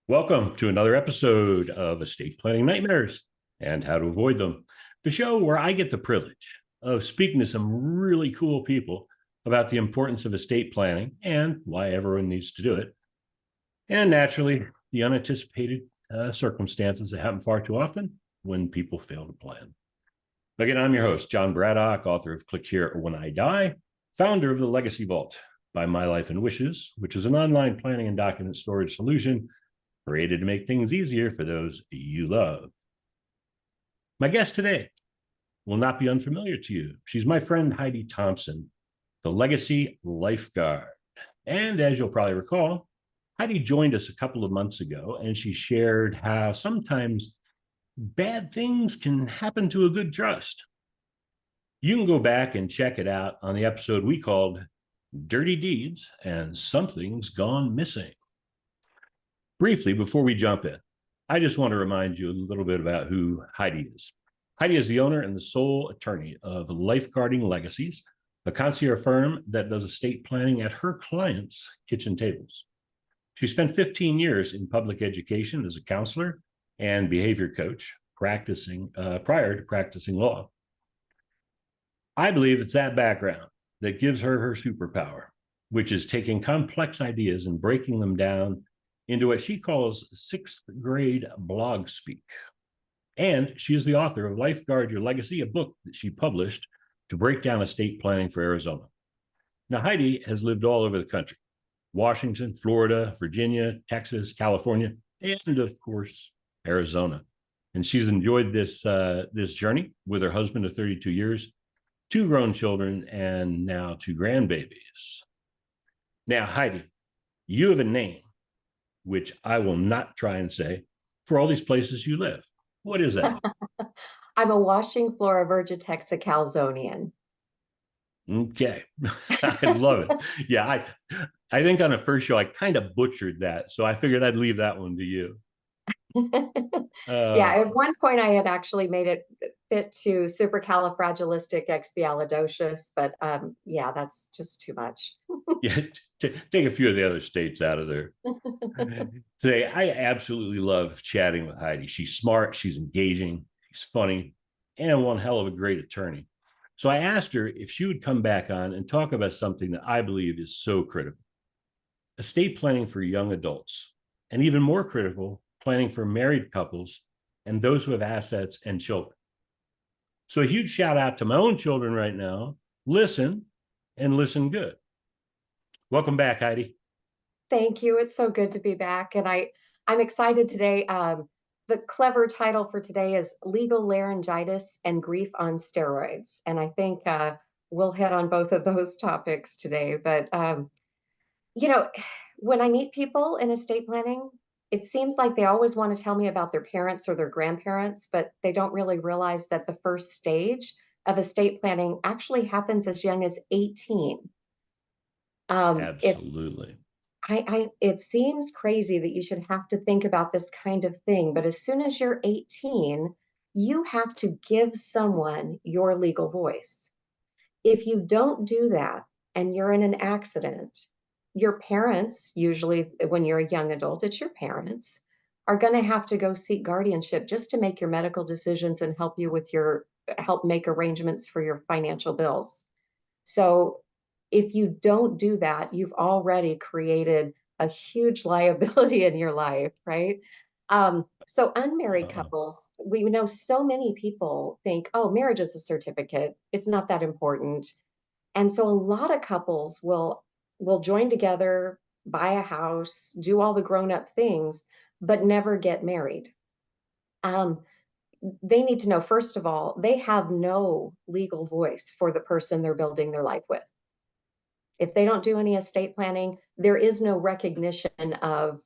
Welcome to another episode of Estate Planning Nightmares and How to Avoid Them, the show where I get the privilege of speaking to some really cool people about the importance of estate planning and why everyone needs to do it. And naturally, the unanticipated circumstances that happen far too often when people fail to plan. Again, I'm your host, John Braddock, author of Click Here When I Die, founder of the Legacy Vault by My Life and Wishes, which is an online planning and document storage solution created to make things easier for those you love. My guest today will not be unfamiliar to you. She's my friend Heidi Thompson, the Legacy Lifeguard. And as you'll probably recall, Heidi joined us a couple of months ago, and she shared how sometimes bad things can happen to a good trust. You can go back and check it out on the episode we called Dirty Deeds and Something's Gone Missing. Briefly, before we jump in, I just want to remind you a little bit about who Heidi is. Heidi is the owner and the sole attorney of Lifeguarding Legacies, a concierge firm that does estate planning at her clients' kitchen tables. She spent 15 years in public education as a counselor and behavior coach, practicing prior to practicing law. I believe it's that background that gives her her superpower, which is taking complex ideas and breaking them down into what she calls sixth grade blog speak. And she is the author of Lifeguard Your Legacy, a book that she published to break down estate planning for Arizona. Now, Heidi has lived all over the country: Washington, Florida, Virginia, Texas, California, and of course, Arizona. And she's enjoyed this journey with her husband of 32 years, 2 grown children, and now 2 grandbabies. Now, Heidi, you have a name which I will not try and say, for all these places you live. What is that? I'm a Washington, Flora, Virgin, Calzonian. Okay. I love it. Yeah, I think on the first show, I kind of butchered that. So I figured I'd leave that one to you. Yeah, at one point I had actually made it fit to supercalifragilisticexpialidocious, but yeah, that's just too much. Yeah, take a few of the other states out of there. Today, I absolutely love chatting with Heidi. She's smart, she's engaging, she's funny, and one hell of a great attorney. So I asked her if she would come back on and talk about something that I believe is so critical: estate planning for young adults, and even more critical, planning for married couples and those who have assets and children. So a huge shout out to my own children right now. Listen and listen good. Welcome back, Heidi. Thank you. It's so good to be back. And I'm excited today. The clever title for today is Legal Laryngitis and Grief on Steroids. And I think we'll hit on both of those topics today. But, you know, when I meet people in estate planning, it seems like they always want to tell me about their parents or their grandparents, but they don't really realize that the first stage of estate planning actually happens as young as 18. It's Absolutely. it seems crazy that you should have to think about this kind of thing, but as soon as you're 18, you have to give someone your legal voice. If you don't do that and you're in an accident, your parents, usually when you're a young adult, it's your parents, are going to have to go seek guardianship just to make your medical decisions and help you with help make arrangements for your financial bills. So if you don't do that, you've already created a huge liability in your life, right? So unmarried couples, we know so many people think, oh, marriage is a certificate. It's not that important. And so a lot of couples will join together, buy a house, do all the grown-up things, but never get married. They need to know, first of all, they have no legal voice for the person they're building their life with. If they don't do any estate planning, there is no recognition of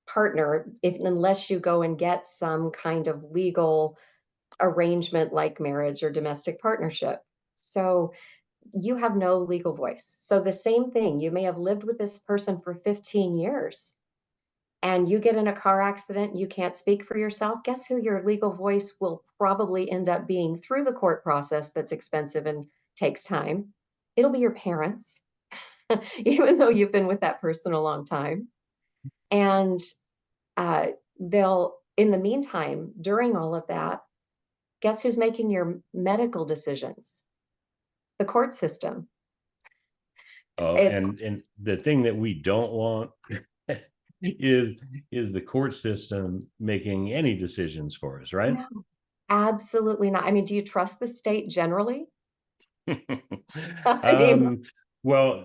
partner unless you go and get some kind of legal arrangement like marriage or domestic partnership. So you have no legal voice. So the same thing, you may have lived with this person for 15 years and you get in a car accident, you can't speak for yourself. Guess who your legal voice will probably end up being through the court process that's expensive and takes time? It'll be your parents, even though you've been with that person a long time. And They'll, in the meantime, during all of that, guess who's making your medical decisions? The court system. Oh, It's and the thing that we don't want is is the court system making any decisions for us, right? no, absolutely not. I mean, do you trust the state generally? I mean, um, well,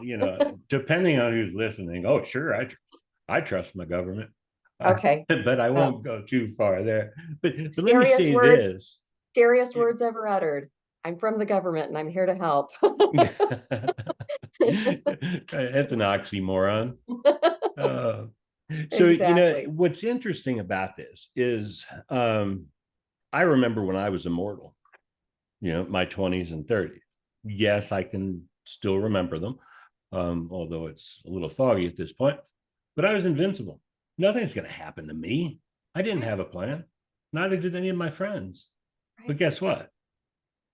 depending on who's listening, oh, sure, I trust my government, okay. but I Uh, won't go too far there. But let me scariest say words, this. scariest words ever uttered. I'm from the government and I'm here to help. It's an oxymoron. Uh, so, Exactly. what's interesting about this is I remember when I was immortal, my 20s and 30s. Yes, I can still remember them, although it's a little foggy at this point. But I was invincible. Nothing's going to happen to me. I didn't Right, have a plan. Neither did any of my friends. But right. guess what?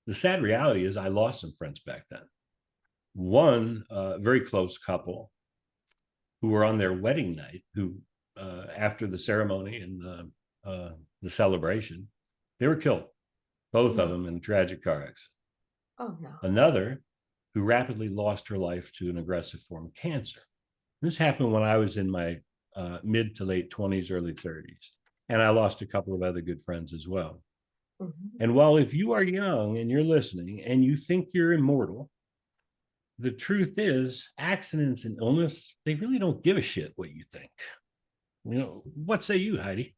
The sad reality is I lost some friends back then. One very close couple who were on their wedding night, who after the ceremony and the celebration, they were killed, both of No. them in a tragic car accident. Oh no. Another who rapidly lost her life to an aggressive form of cancer. This happened when I was in my mid to late 20s, early 30s. And I lost a couple of other good friends as well. Mhm. And while if you are young and you're listening and you think you're immortal, the truth is accidents and illness, they really don't give a shit what you think. What say you, Heidi?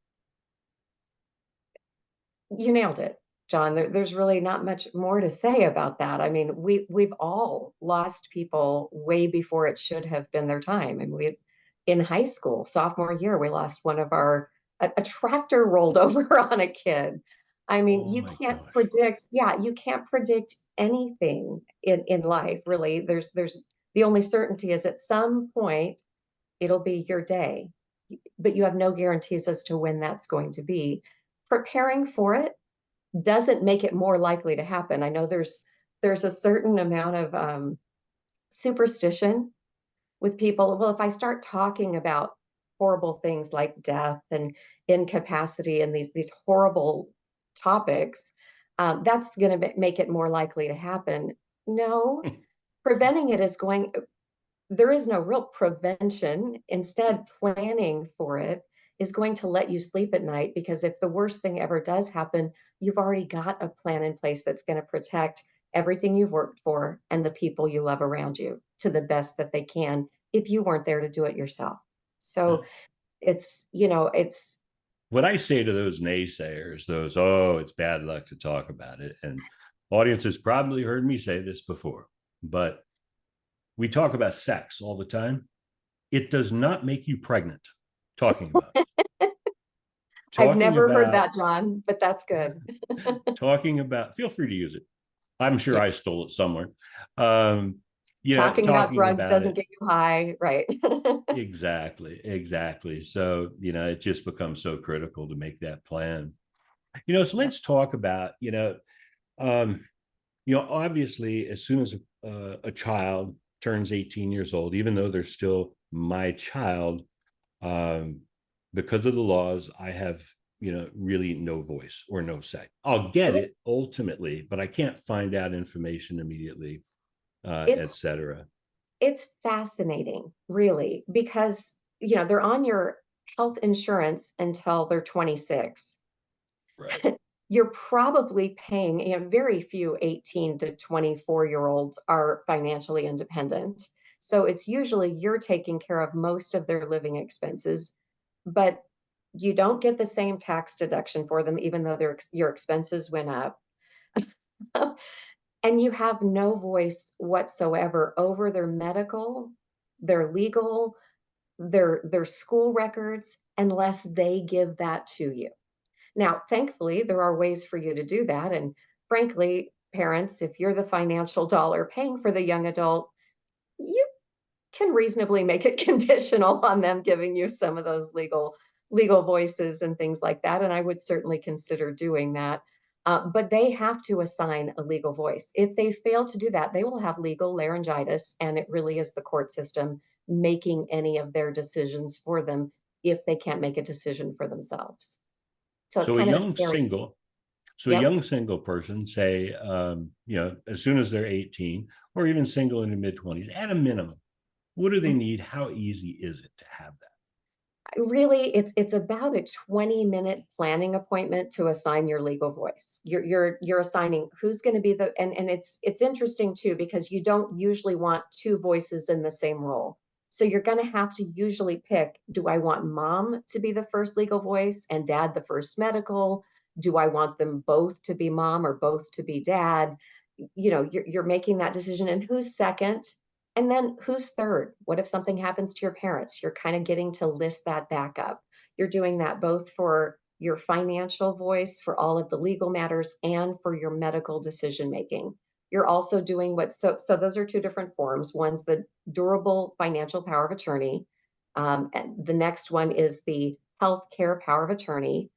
You nailed it, John. There's really not much more to say about that. I mean, we've all lost people way before it should have been their time. I mean, we in high school, sophomore year, we lost one of our a tractor rolled over on a kid. I mean, Oh you my can't gosh. predict, yeah, you can't predict anything in life, really. There's the only certainty is at some point it'll be your day, but you have no guarantees as to when that's going to be. Preparing for it doesn't make it more likely to happen. I know there's a certain amount of superstition with people. Well, if I start talking about horrible things like death and incapacity and these horrible topics, that's going to make it more likely to happen. No, preventing it is going there is no real prevention. Instead, planning for it is going to let you sleep at night because if the worst thing ever does happen, you've already got a plan in place that's going to protect everything you've worked for and the people you love around you to the best that they can if you weren't there to do it yourself. So it's What I say to those naysayers, those, oh, it's bad luck to talk about it. And audience has probably heard me say this before, but we talk about sex all the time. It does not make you pregnant talking about it. I've Talking never heard about, that, John, but that's good. feel free to use it. I'm sure Yeah. I stole it somewhere. Talking about Talking drugs about doesn't it. get you high, right? Exactly. Exactly. So, it just becomes so critical to make that plan. So Yeah. let's talk about, um, obviously, as soon as a child turns 18 years old, even though they're still my child, um, because of the laws, I have, really no voice or no say. I'll get It, it ultimately, but I can't find out information immediately, it's etc. It's fascinating, really, because, they're on your health insurance until they're 26. Right. You're probably paying, very few 18 to 24-year-olds are financially independent. So it's usually you're taking care of most of their living expenses, but you don't get the same tax deduction for them, even though your expenses went up. And you have no voice whatsoever over their medical, their legal, their school records unless they give that to you. Now, thankfully, there are ways for you to do that. And frankly, parents, if you're the financial dollar paying for the young adult, you can reasonably make it conditional on them giving you some of those legal voices and things like that. And I would certainly consider doing that. But they have to assign a legal voice. If they fail to do that, they will have legal laryngitis, and it really is the court system making any of their decisions for them if they can't make a decision for themselves. So it's So a kind of a young scary. single, so a Yep. young single person, say, as soon as they're 18, or even single in the mid-20s, at a minimum, what do they need? How easy is it to have that? Really, it's about a 20-minute planning appointment to assign your legal voice. You're assigning who's going to be the, and it's interesting too, because you don't usually want two voices in the same role. So you're going to have to usually pick, do I want mom to be the first legal voice and dad the first medical? Do I want them both to be mom or both to be dad? You're making that decision, and who's second? And then who's third? What if something happens to your parents? You're kind of getting to list that back up. You're doing that both for your financial voice, for all of the legal matters, and for your medical decision making. You're also doing so those are two different forms. One's the durable financial power of attorney. And the next one is the health care power of attorney.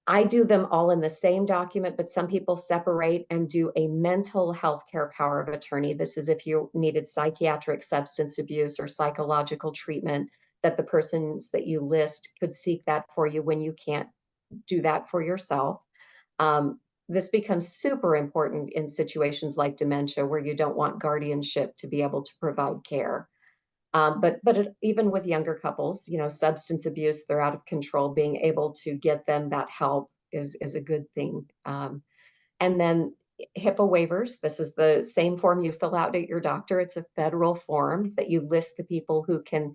I do them all in the same document, but some people separate and do a mental health care power of attorney. This is if you needed psychiatric substance abuse or psychological treatment, that the persons that you list could seek that for you when you can't do that for yourself. This becomes super important in situations like dementia, where you don't want guardianship to be able to provide care. Even with younger couples, substance abuse, they're out of control, being able to get them that help is a good thing. And then HIPAA waivers. This is the same form you fill out at your doctor. It's a federal form that you list the people who can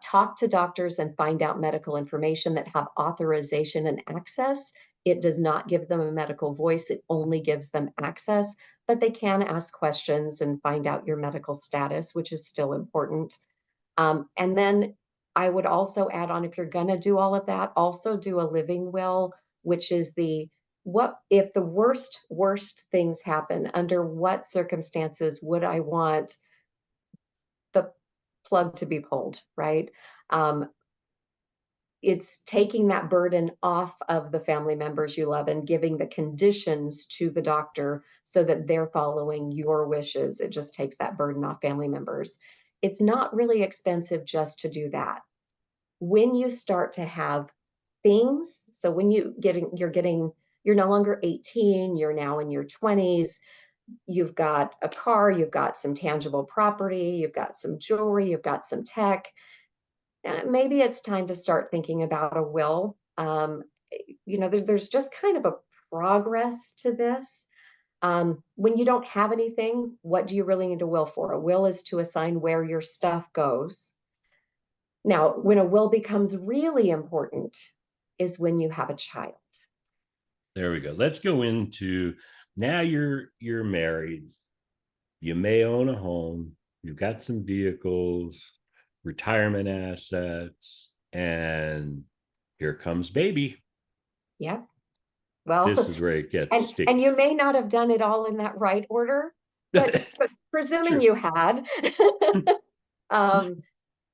talk to doctors and find out medical information, that have authorization and access. It does not give them a medical voice. It only gives them access, but they can ask questions and find out your medical status, which is still important. And then I would also add on, if you're going to do all of that, also do a living will, which is what if the worst things happen, under what circumstances would I want the plug to be pulled, right? Um, it's taking that burden off of the family members you love and giving the conditions to the doctor so that they're following your wishes. It just takes that burden off family members. It's not really expensive just to do that. When you start to have things, so when you're no longer 18, you're now in your 20s, you've got a car, you've got some tangible property, you've got some jewelry, you've got some tech, maybe it's time to start thinking about a will. There's just kind of a progress to this. When you don't have anything, what do you really need a will for? A will is to assign where your stuff goes. Now, when a will becomes really important is when you have a child. There we go. Let's go into, now you're married. You may own a home. You've got some vehicles, retirement assets, and here comes baby. Yep. This Well, is where it gets and you sticky. may not have done it all in that right order, but presuming True. you had, um,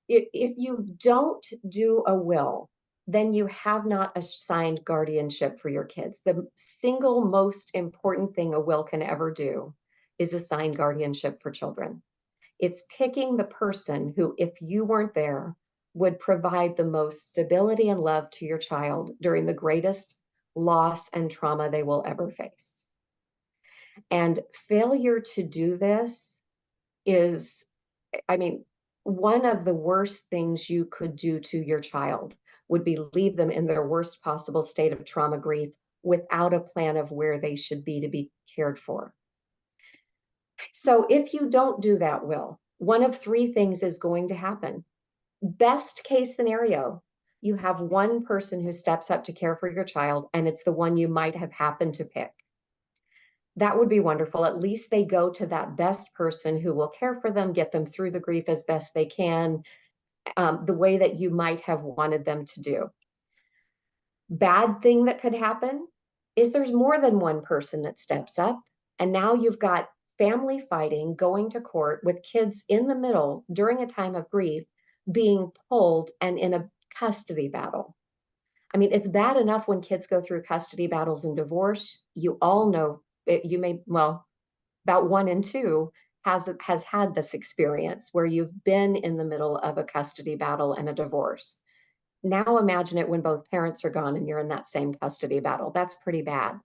if you don't do a will, then you have not assigned guardianship for your kids. The single most important thing a will can ever do is assign guardianship for children. It's picking the person who, if you weren't there, would provide the most stability and love to your child during the greatest loss and trauma they will ever face. And failure to do this is, I mean, one of the worst things you could do to your child would be leave them in their worst possible state of trauma grief without a plan of where they should be to be cared for. So if you don't do that will, one of three things is going to happen. Best case scenario, you have one person who steps up to care for your child, and it's the one you might have happened to pick. That would be wonderful. At least they go to that best person who will care for them, get them through the grief as best they can, the way that you might have wanted them to do. Bad thing that could happen is there's more than one person that steps up, and now you've got family fighting, going to court with kids in the middle during a time of grief, being pulled and in a custody battle. I mean, it's bad enough when kids go through custody battles and divorce. You all know it, about 1 in 2 has had this experience where you've been in the middle of a custody battle and a divorce. Now imagine it when both parents are gone and you're in that same custody battle. That's pretty bad.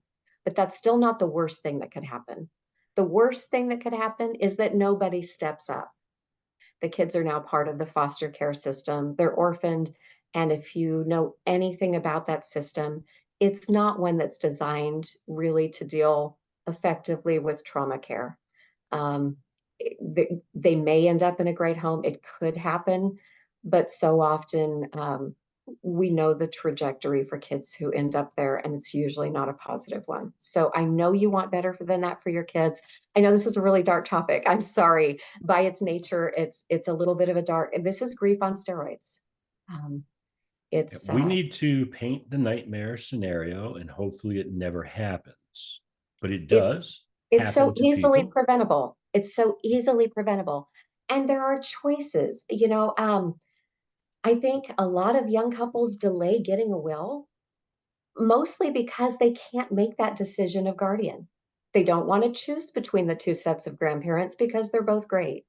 But that's still not the worst thing that could happen. The worst thing that could happen is that nobody steps up. The kids are now part of the foster care system. They're orphaned. And if you know anything about that system, it's not one that's designed really to deal effectively with trauma care. Um, they may end up in a great home. It could happen, but so often we know the trajectory for kids who end up there, and it's usually not a positive one. So I know you want better than that for your kids. I know this is a really dark topic. I'm sorry. By its nature, it's a little bit of a dark. This is grief on steroids. Um, it's We need to paint the nightmare scenario, and hopefully it never happens. But it it's does it's so happen to easily people. preventable. It's so easily preventable, and there are choices. I think a lot of young couples delay getting a will mostly because they can't make that decision of guardian. They don't want to choose between the two sets of grandparents because they're both great.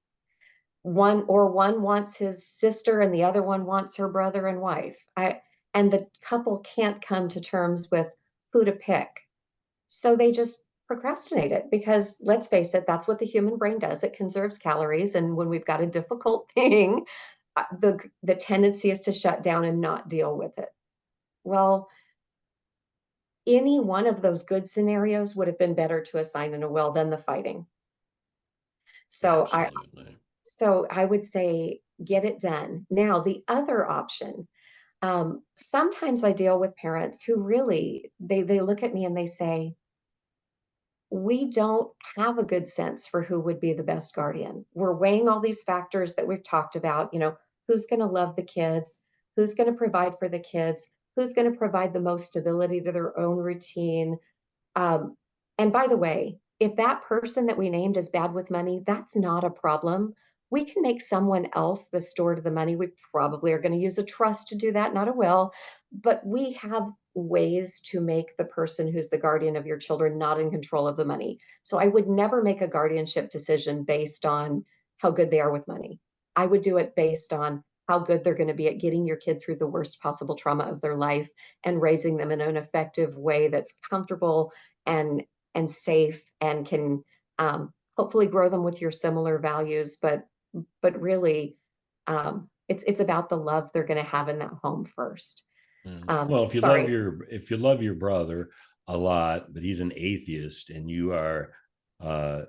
One wants his sister and the other one wants her brother and wife. And the couple can't come to terms with who to pick. So they just procrastinate it because let's face it, that's what the human brain does. It conserves calories. And when we've got a difficult thing, the tendency is to shut down and not deal with it. Well, any one of those good scenarios would have been better to assign in a will than the fighting. So I Absolutely. so I would say get it done. Now, the other option, sometimes I deal with parents who really they look at me and they say, we don't have a good sense for who would be the best guardian. We're weighing all these factors that we've talked about, who's going to love the kids, who's going to provide for the kids, who's going to provide the most stability to their own routine. Um, and by the way, if that person that we named is bad with money, that's not a problem. We can make someone else the steward of the money. We probably are going to use a trust to do that, not a will, but we have ways to make the person who's the guardian of your children not in control of the money. So I would never make a guardianship decision based on how good they are with money. I would do it based on how good they're going to be at getting your kid through the worst possible trauma of their life and raising them in an effective way that's comfortable and and safe and can hopefully grow them with your similar values. But really, it's about the love they're going to have in that home first. Well, Sorry. if you love your brother a lot, but he's an atheist and you are a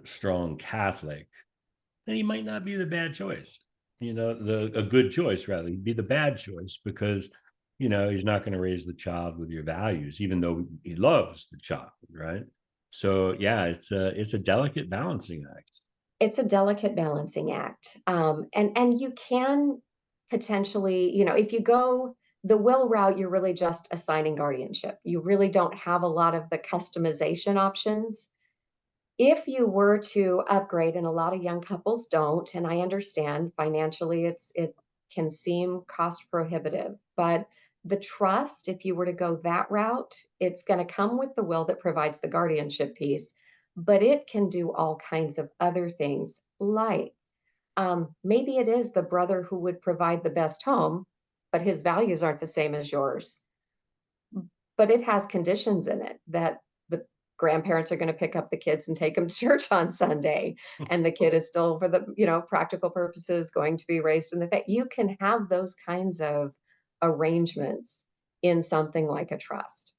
strong Catholic, then he might not be the bad choice. The a good choice rather. He'd be the bad choice because he's not going to raise the child with your values, even though he loves the child, right? So yeah, it's a delicate balancing act. It's a delicate balancing act. And you can potentially, if you go the will route, you're really just assigning guardianship. You really don't have a lot of the customization options. If you were to upgrade, and a lot of young couples don't, and I understand financially it can seem cost prohibitive, but the trust, if you were to go that route, it's going to come with the will that provides the guardianship piece, but it can do all kinds of other things like maybe it is the brother who would provide the best home, but his values aren't the same as yours, but it has conditions in it that the grandparents are going to pick up the kids and take them to church on Sunday. And the kid is still, for the, practical purposes, going to be raised in the faith. You can have those kinds of arrangements in something like a trust.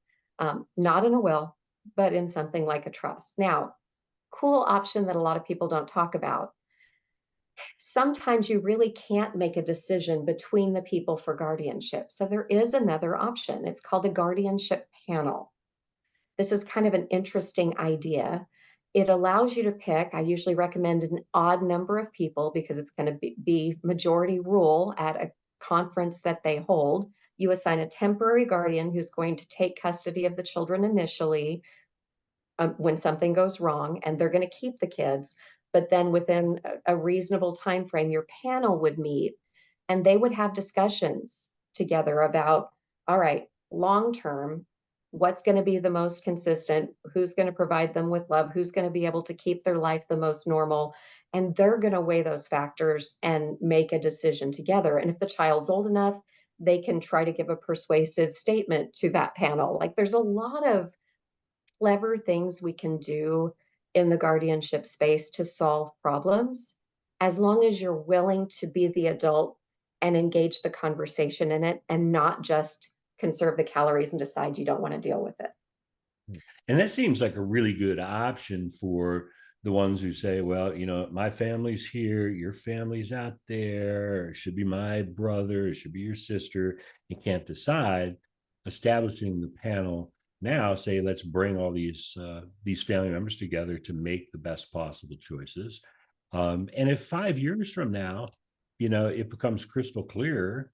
Not in a will, but in something like a trust. Now, cool option that a lot of people don't talk about. Sometimes you really can't make a decision between the people for guardianship. So there is another option. It's called a guardianship panel. This is kind of an interesting idea. It allows you to pick, I usually recommend an odd number of people because it's going to be majority rule at a conference that they hold. You assign a temporary guardian who's going to take custody of the children initially when something goes wrong, and they're going to keep the kids. But then within a reasonable time frame, your panel would meet and they would have discussions together about, all right, long term, what's going to be the most consistent, who's going to provide them with love, who's going to be able to keep their life the most normal. And they're going to weigh those factors and make a decision together. And if the child's old enough, they can try to give a persuasive statement to that panel. Like there's a lot of clever things we can do in the guardianship space to solve problems, as long as you're willing to be the adult and engage the conversation in it and not just conserve the calories and decide you don't want to deal with it. And that seems like a really good option for the ones who say, well, my family's here, your family's out there, it should be my brother, it should be your sister. You can't decide. Establishing the panel now, say, let's bring all these family members together to make the best possible choices. And if 5 years from now, it becomes crystal clear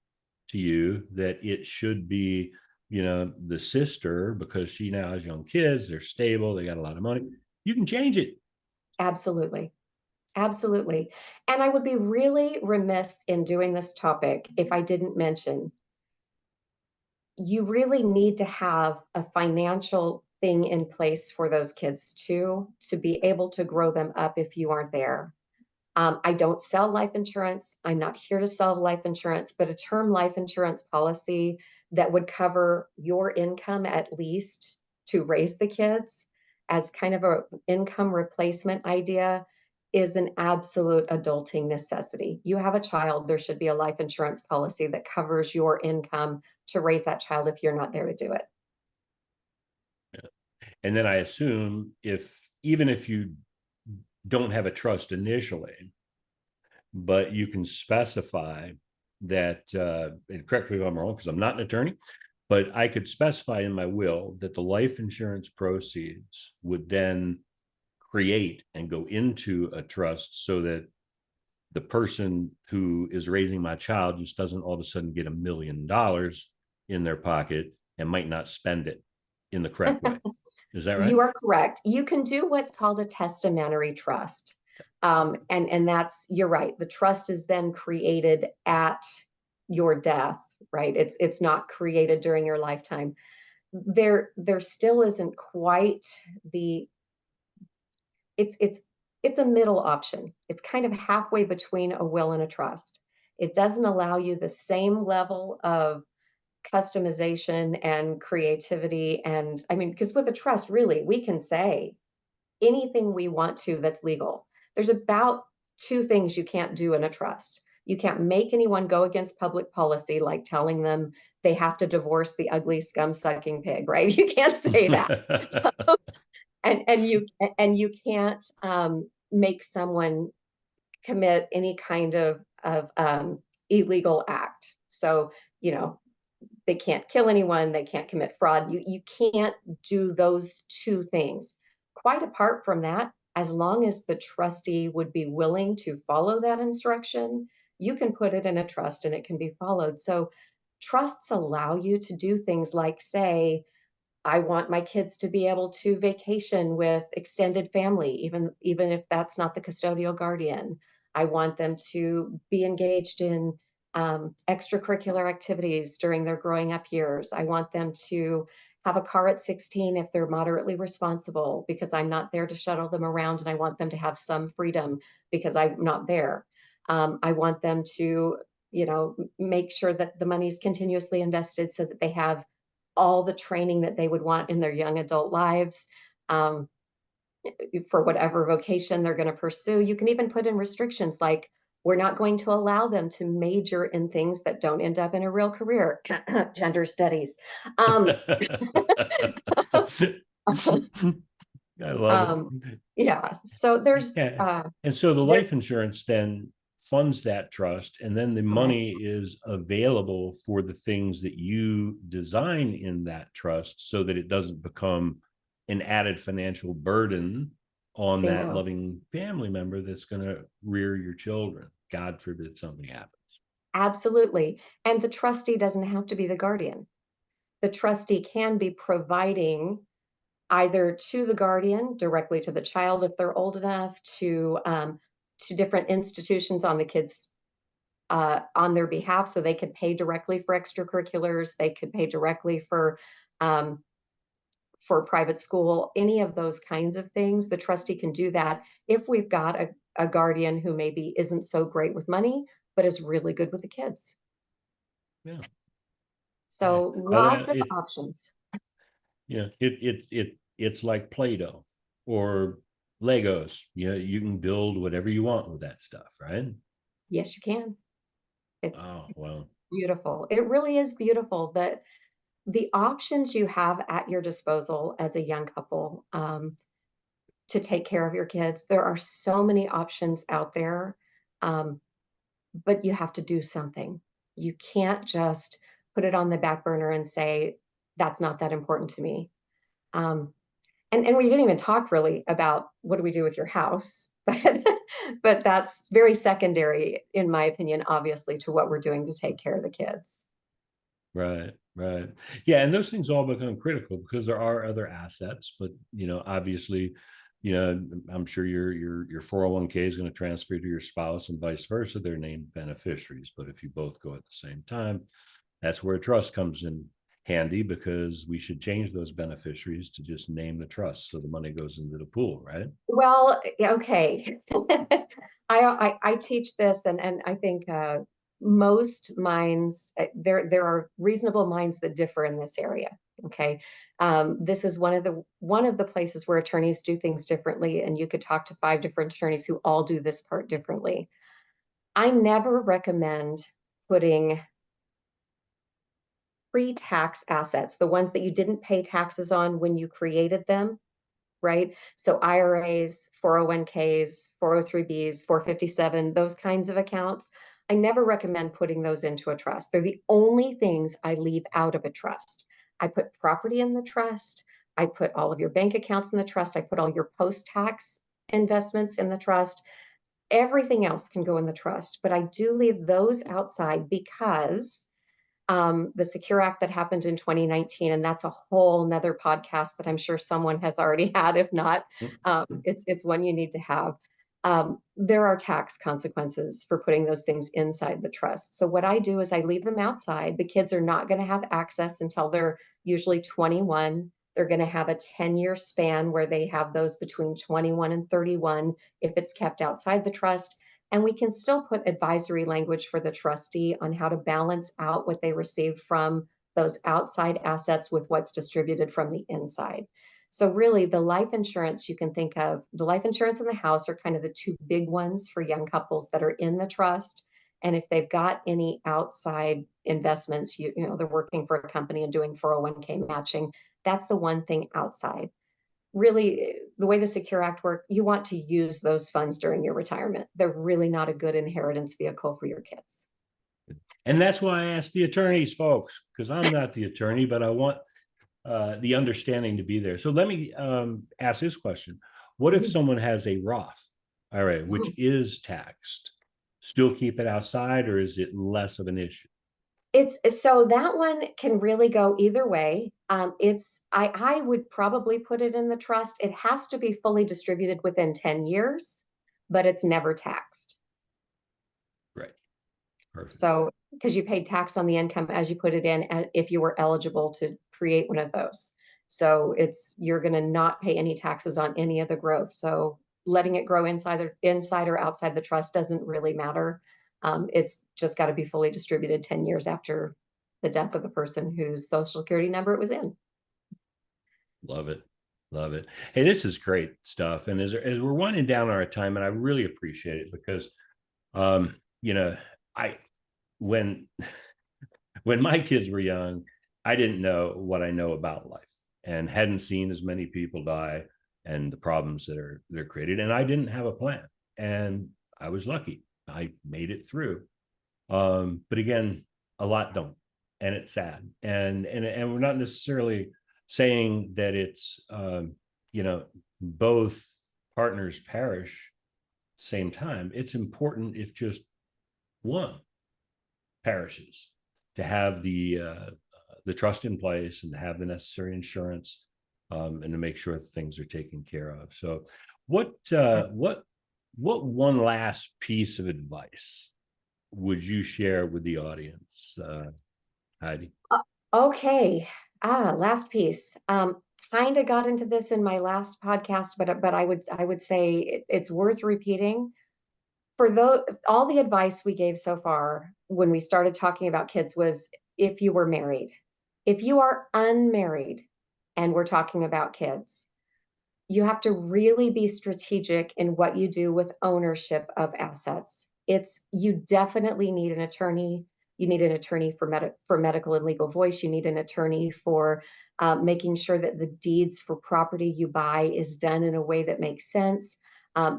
to you that it should be the sister, because she now has young kids, they're stable, they got a lot of money, you can change it. Absolutely. Absolutely. And I would be really remiss in doing this topic if I didn't mention you really need to have a financial thing in place for those kids too, to be able to grow them up if you aren't there. I don't sell life insurance. I'm not here to sell life insurance, but a term life insurance policy that would cover your income at least to raise the kids as kind of a income replacement idea is an absolute adulting necessity. You have a child, there should be a life insurance policy that covers your income to raise that child if you're not there to do it. And then I assume even if you don't have a trust initially, but you can specify that, and correct me if I'm wrong, because I'm not an attorney, but I could specify in my will that the life insurance proceeds would then create and go into a trust, so that the person who is raising my child just doesn't all of a sudden get $1 million in their pocket and might not spend it in the correct way. Is that right? You are correct. You can do what's called a testamentary trust. And that's, you're right. The trust is then created at your death, right? It's not created during your lifetime. There still isn't quite the, it's a middle option. It's kind of halfway between a will and a trust. It doesn't allow you the same level of customization and creativity. And I mean, because with a trust, really, we can say anything we want to that's legal. There's about two things you can't do in a trust. You can't make anyone go against public policy, like telling them they have to divorce the ugly scum-sucking pig, right? You can't say that. and you can't make someone commit any kind of illegal act. So, they can't kill anyone, they can't commit fraud. You can't do those two things. Quite apart from that, as long as the trustee would be willing to follow that instruction, you can put it in a trust and it can be followed. So trusts allow you to do things like, say, I want my kids to be able to vacation with extended family, even if that's not the custodial guardian. I want them to be engaged in extracurricular activities during their growing up years. I want them to have a car at 16 if they're moderately responsible, because I'm not there to shuttle them around, and I want them to have some freedom because I'm not there. I want them to, make sure that the money is continuously invested so that they have all the training that they would want in their young adult lives, for whatever vocation they're going to pursue. You can even put in restrictions like, we're not going to allow them to major in things that don't end up in a real career. Gender studies. I love it. Yeah. So there's and so the life insurance then funds that trust, and then the money correct. is available for the things that you design in that trust, so that it doesn't become an added financial burden on that Bingo. loving family member that's going to rear your children. God forbid something happens. Absolutely. And the trustee doesn't have to be the guardian. The trustee can be providing either to the guardian, directly to the child if they're old enough, to different institutions on the kids, on their behalf, so they could pay directly for extracurriculars, they could pay directly um, for private school, any of those kinds of things. The trustee can do that if we've got a guardian who maybe isn't so great with money, but is really good with the kids. Yeah. Yeah. So lots of It, options. it's like Play-Doh or Legos. You can build whatever you want with that stuff, right? Yes, you can. It's Oh, well, beautiful. It really is beautiful that the options you have at your disposal as a young couple, to take care of your kids. There are so many options out there, um, but you have to do something. You can't just put it on the back burner and say, that's not that important to me. Um, and we didn't even talk really about what do we do with your house, but that's very secondary, in my opinion, obviously, to what we're doing to take care of the kids. right, right. Yeah, and those things all become critical because there are other assets, but obviously, I'm sure your 401k is going to transfer to your spouse and vice versa. They're named beneficiaries, but if you both go at the same time, that's where trust comes in handy because we should change those beneficiaries to just name the trust so the money goes into the pool, right? Well, yeah, okay. I teach this, and I think most minds, there are reasonable minds that differ in this area. Okay, this is one of the places where attorneys do things differently, and you could talk to 5 different attorneys who all do this part differently. I never recommend putting pre-tax assets, the ones that you didn't pay taxes on when you created them, right? So IRAs, 401ks, 403bs, 457, those kinds of accounts. I never recommend putting those into a trust. They're the only things I leave out of a trust. I put property in the trust. I put all of your bank accounts in the trust. I put all your post-tax investments in the trust. Everything else can go in the trust, but I do leave those outside because the Secure Act that happened in 2019, and that's a whole nother podcast that I'm sure someone has already had. If not, it's one you need to have. There are tax consequences for putting those things inside the trust. So what I do is I leave them outside. The kids are not going to have access until they're usually 21. They're going to have a 10-year span where they have those between 21 and 31 if it's kept outside the trust. And we can still put advisory language for the trustee on how to balance out what they receive from those outside assets with what's distributed from the inside. So really the life insurance you can think of, the life insurance and the house are kind of the 2 big ones for young couples that are in the trust. And if they've got any outside investments, they're working for a company and doing 401k matching, that's the one thing outside. Really, the way the Secure Act works, you want to use those funds during your retirement. They're really not a good inheritance vehicle for your kids. And that's why I asked the attorneys, folks, because I'm not the attorney, but I want the understanding to be there. So let me ask this question. What if Mhm. someone has a Roth IRA, which is taxed? Still keep it outside, or is it less of an issue? It's so that one can really go either way. I would probably put it in the trust. It has to be fully distributed within 10 years, but it's never taxed. Right. Perfect. So, because you paid tax on the income as you put it in, if you were eligible to create one of those. So you're going to not pay any taxes on any of the growth. So letting it grow inside or outside the trust doesn't really matter. It's just got to be fully distributed 10 years after the death of the person whose social security number it was in. Love it. Love it. Hey, this is great stuff. And as we're winding down our time, and I really appreciate it because, um, you know, I, when, when my kids were young, I didn't know what I know about life and hadn't seen as many people die and the problems that they're created. And I didn't have a plan. And I was lucky. I made it through. But again, a lot don't. And it's sad. And we're not necessarily saying that it's both partners perish same time. It's important if just one perishes to have the trust in place and to have the necessary insurance, and to make sure that things are taken care of. So what what one last piece of advice would you share with the audience, Heidi? Okay. Last piece. Kind of got into this in my last podcast, but I would say it's worth repeating. For all the advice we gave so far when we started talking about kids was if you were married. If you are unmarried, and we're talking about kids, you have to really be strategic in what you do with ownership of assets. You definitely need an attorney. You need an attorney for medical and legal voice. You need an attorney for making sure that the deeds for property you buy is done in a way that makes sense.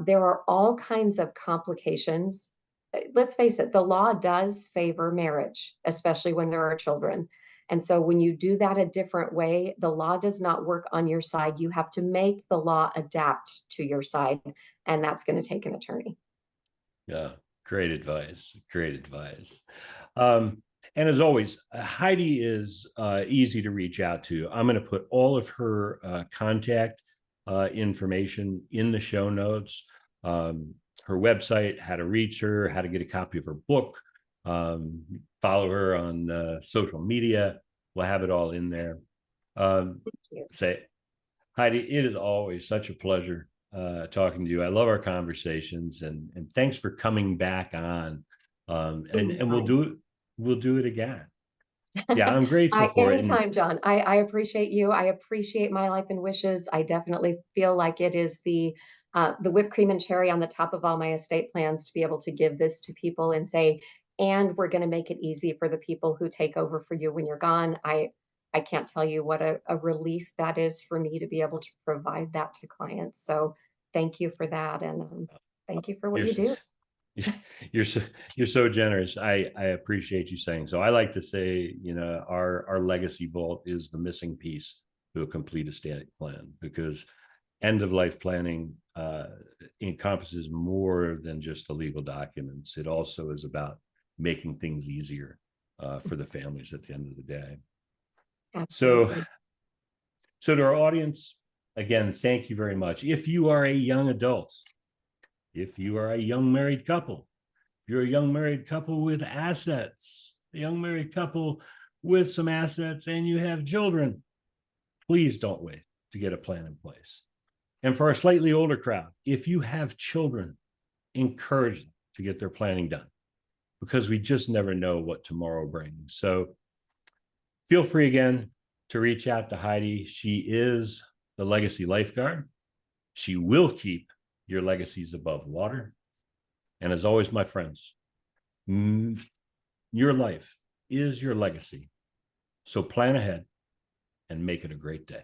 There are all kinds of complications. Let's face it, the law does favor marriage, especially when there are children. And so when you do that a different way, the law does not work on your side. You have to make the law adapt to your side, and that's going to take an attorney. Yeah, great advice. Great advice. And as always, Heidi is easy to reach out to. I'm going to put all of her contact information in the show notes. Her website, how to reach her, how to get a copy of her book. Follow her on social media. We'll have it all in there. Thank you. Say, Heidi, it is always such a pleasure talking to you. I love our conversations, and thanks for coming back on. And we'll do it again. Yeah, I'm grateful for it. Anytime, John. I appreciate you. I appreciate My Life and Wishes. I definitely feel like it is the whipped cream and cherry on the top of all my estate plans to be able to give this to people and say, and we're going to make it easy for the people who take over for you when you're gone. I can't tell you what a relief that is for me to be able to provide that to clients. So thank you for that. And thank you for what you do. You're so you're so generous. I appreciate you saying so. I like to say, our legacy vault is the missing piece to a complete estate plan, because end of life planning encompasses more than just the legal documents. It also is about making things easier for the families at the end of the day. Absolutely. So to our audience, again, thank you very much. If you are a young adult, if you are a young married couple, if you're a young married couple with assets, a young married couple with some assets, and you have children, please don't wait to get a plan in place. And for our slightly older crowd, if you have children, encourage them to get their planning done, because we just never know what tomorrow brings. So feel free again to reach out to Heidi. She is the Legacy Lifeguard. She will keep your legacies above water. And as always, my friends, your life is your legacy. So plan ahead and make it a great day.